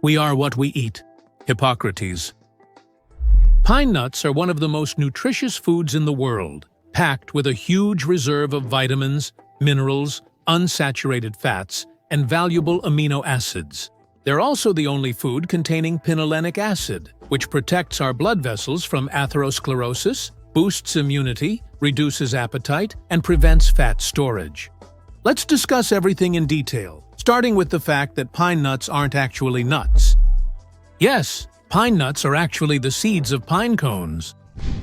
We are what we eat. Hippocrates. Pine nuts are one of the most nutritious foods in the world, packed with a huge reserve of vitamins, minerals, unsaturated fats, and valuable amino acids. They're also the only food containing pinolenic acid, which protects our blood vessels from atherosclerosis, boosts immunity, reduces appetite, and prevents fat storage. Let's discuss everything in detail, starting with the fact that pine nuts aren't actually nuts. Yes, pine nuts are actually the seeds of pine cones.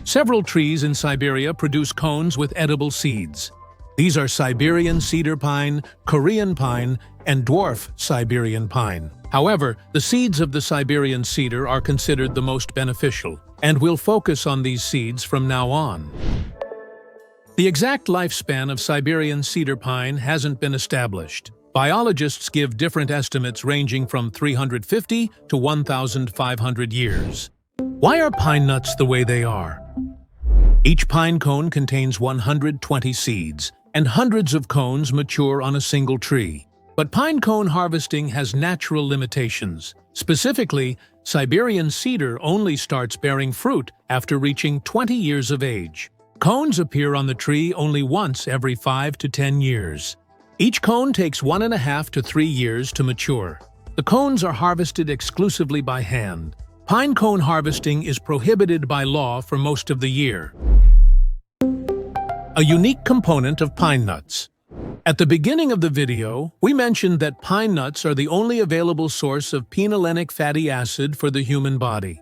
Several trees in Siberia produce cones with edible seeds. These are Siberian cedar pine, Korean pine, and dwarf Siberian pine. However, the seeds of the Siberian cedar are considered the most beneficial, and we'll focus on these seeds from now on. The exact lifespan of Siberian cedar pine hasn't been established. Biologists give different estimates ranging from 350 to 1,500 years. Why are pine nuts the way they are? Each pine cone contains 120 seeds, and hundreds of cones mature on a single tree. But pine cone harvesting has natural limitations. Specifically, Siberian cedar only starts bearing fruit after reaching 20 years of age. Cones appear on the tree only once every 5 to 10 years. Each cone takes 1.5 to 3 years to mature. The cones are harvested exclusively by hand. Pine cone harvesting is prohibited by law for most of the year. A unique component of pine nuts. At the beginning of the video, we mentioned that pine nuts are the only available source of pinolenic fatty acid for the human body.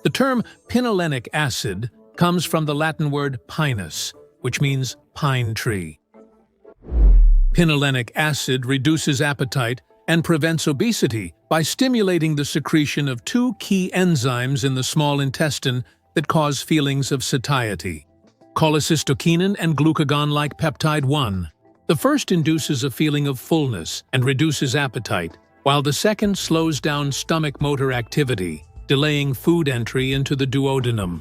The term pinolenic acid comes from the Latin word pinus, which means pine tree. Pinolenic acid reduces appetite and prevents obesity by stimulating the secretion of two key enzymes in the small intestine that cause feelings of satiety: cholecystokinin and glucagon-like peptide 1. The first induces a feeling of fullness and reduces appetite, while the second slows down stomach motor activity, delaying food entry into the duodenum.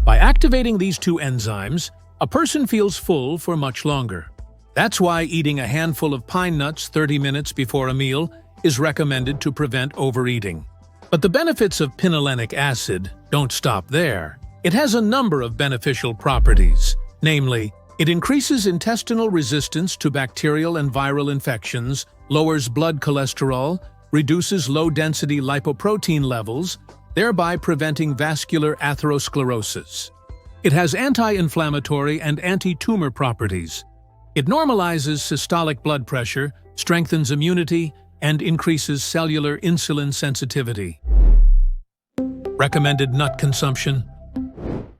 By activating these two enzymes, a person feels full for much longer. That's why eating a handful of pine nuts 30 minutes before a meal is recommended to prevent overeating. But the benefits of pinolenic acid don't stop there. It has a number of beneficial properties, namely, it increases intestinal resistance to bacterial and viral infections, lowers blood cholesterol, reduces low-density lipoprotein levels, thereby preventing vascular atherosclerosis. It has anti-inflammatory and anti-tumor properties. It normalizes systolic blood pressure, strengthens immunity, and increases cellular insulin sensitivity. Recommended nut consumption.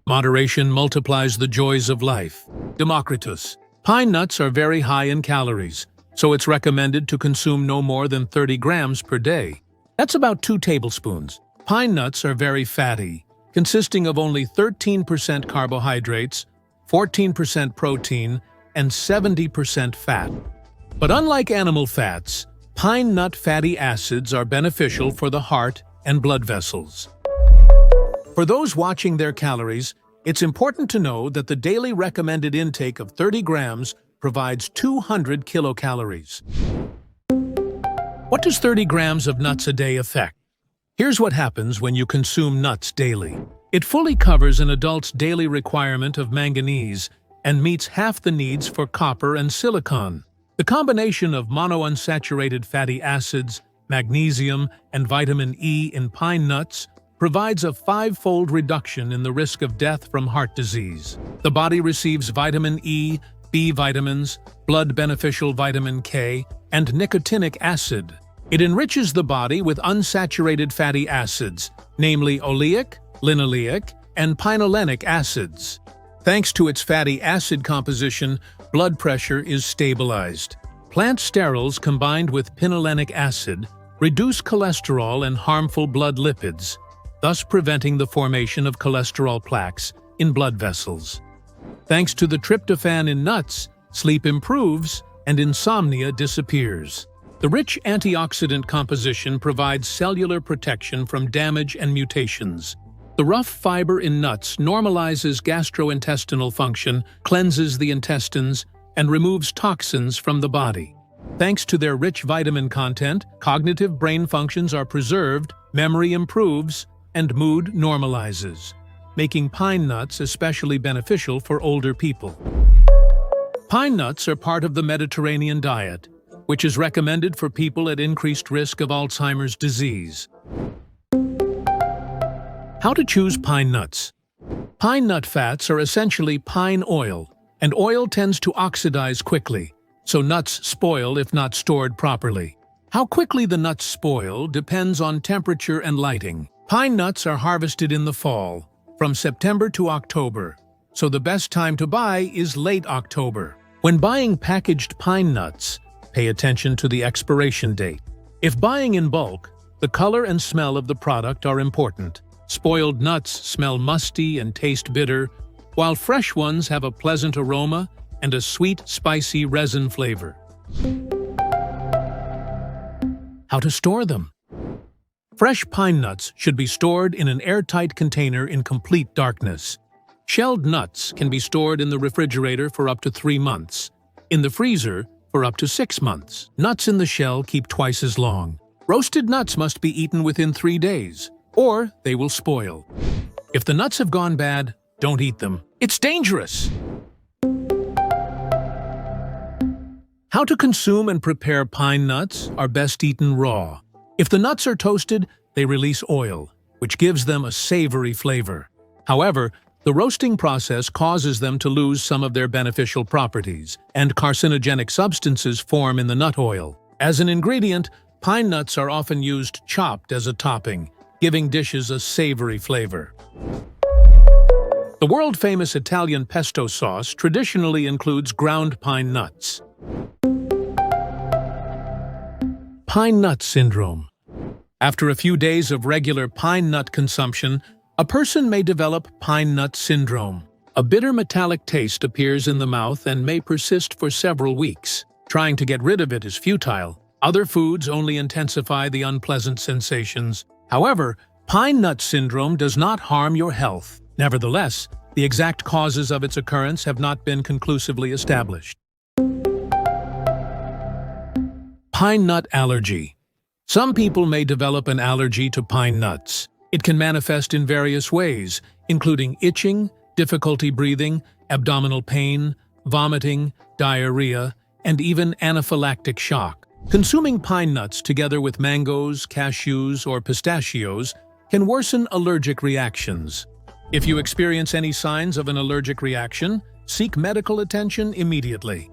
Moderation multiplies the joys of life. Democritus. Pine nuts are very high in calories, so it's recommended to consume no more than 30 grams per day. That's about 2 tablespoons. Pine nuts are very fatty, consisting of only 13% carbohydrates, 14% protein, and 70% fat. But unlike animal fats, pine nut fatty acids are beneficial for the heart and blood vessels. For those watching their calories, it's important to know that the daily recommended intake of 30 grams provides 200 kilocalories. What does 30 grams of nuts a day affect? Here's what happens when you consume nuts daily. It fully covers an adult's daily requirement of manganese and meets half the needs for copper and silicon. The combination of monounsaturated fatty acids, magnesium, and vitamin E in pine nuts provides a 5-fold reduction in the risk of death from heart disease. The body receives vitamin E, B vitamins, blood-beneficial vitamin K, and nicotinic acid. It enriches the body with unsaturated fatty acids, namely oleic, linoleic, and pinolenic acids. Thanks to its fatty acid composition, blood pressure is stabilized. Plant sterols combined with pinolenic acid reduce cholesterol and harmful blood lipids, thus preventing the formation of cholesterol plaques in blood vessels. Thanks to the tryptophan in nuts, sleep improves and insomnia disappears. The rich antioxidant composition provides cellular protection from damage and mutations. The rough fiber in nuts normalizes gastrointestinal function, cleanses the intestines, and removes toxins from the body. Thanks to their rich vitamin content, cognitive brain functions are preserved, memory improves, and mood normalizes, making pine nuts especially beneficial for older people. Pine nuts are part of the Mediterranean diet, which is recommended for people at increased risk of Alzheimer's disease. How to choose pine nuts? Pine nut fats are essentially pine oil, and oil tends to oxidize quickly, so nuts spoil if not stored properly. How quickly the nuts spoil depends on temperature and lighting. Pine nuts are harvested in the fall, from September to October, so the best time to buy is late October. When buying packaged pine nuts, pay attention to the expiration date. If buying in bulk, the color and smell of the product are important. Spoiled nuts smell musty and taste bitter, while fresh ones have a pleasant aroma and a sweet, spicy resin flavor. How to store them? Fresh pine nuts should be stored in an airtight container in complete darkness. Shelled nuts can be stored in the refrigerator for up to 3 months, in the freezer for up to 6 months. Nuts in the shell keep twice as long. Roasted nuts must be eaten within 3 days, or they will spoil. If the nuts have gone bad, don't eat them. It's dangerous! How to consume and prepare pine nuts are best eaten raw. If the nuts are toasted, they release oil, which gives them a savory flavor. However, the roasting process causes them to lose some of their beneficial properties, and carcinogenic substances form in the nut oil. As an ingredient, pine nuts are often used chopped as a topping, giving dishes a savory flavor. The world-famous Italian pesto sauce traditionally includes ground pine nuts. Pine nut syndrome. After a few days of regular pine nut consumption, a person may develop pine nut syndrome. A bitter metallic taste appears in the mouth and may persist for several weeks. Trying to get rid of it is futile. Other foods only intensify the unpleasant sensations. However, pine nut syndrome does not harm your health. Nevertheless, the exact causes of its occurrence have not been conclusively established. Pine nut allergy. Some people may develop an allergy to pine nuts. It can manifest in various ways, including itching, difficulty breathing, abdominal pain, vomiting, diarrhea, and even anaphylactic shock. Consuming pine nuts together with mangoes, cashews, or pistachios can worsen allergic reactions. If you experience any signs of an allergic reaction, seek medical attention immediately.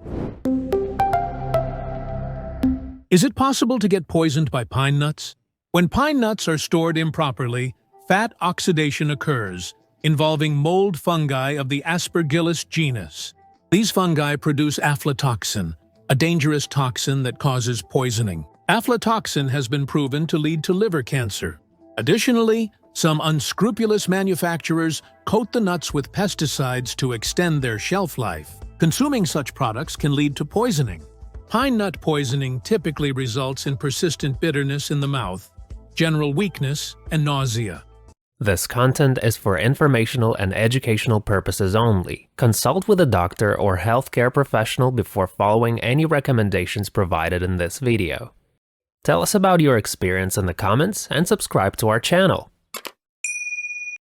Is it possible to get poisoned by pine nuts? When pine nuts are stored improperly, fat oxidation occurs, involving mold fungi of the Aspergillus genus. These fungi produce aflatoxin, a dangerous toxin that causes poisoning. Aflatoxin has been proven to lead to liver cancer. Additionally, some unscrupulous manufacturers coat the nuts with pesticides to extend their shelf life. Consuming such products can lead to poisoning. Pine nut poisoning typically results in persistent bitterness in the mouth, general weakness, and nausea. This content is for informational and educational purposes only. Consult with a doctor or healthcare professional before following any recommendations provided in this video. Tell us about your experience in the comments and subscribe to our channel.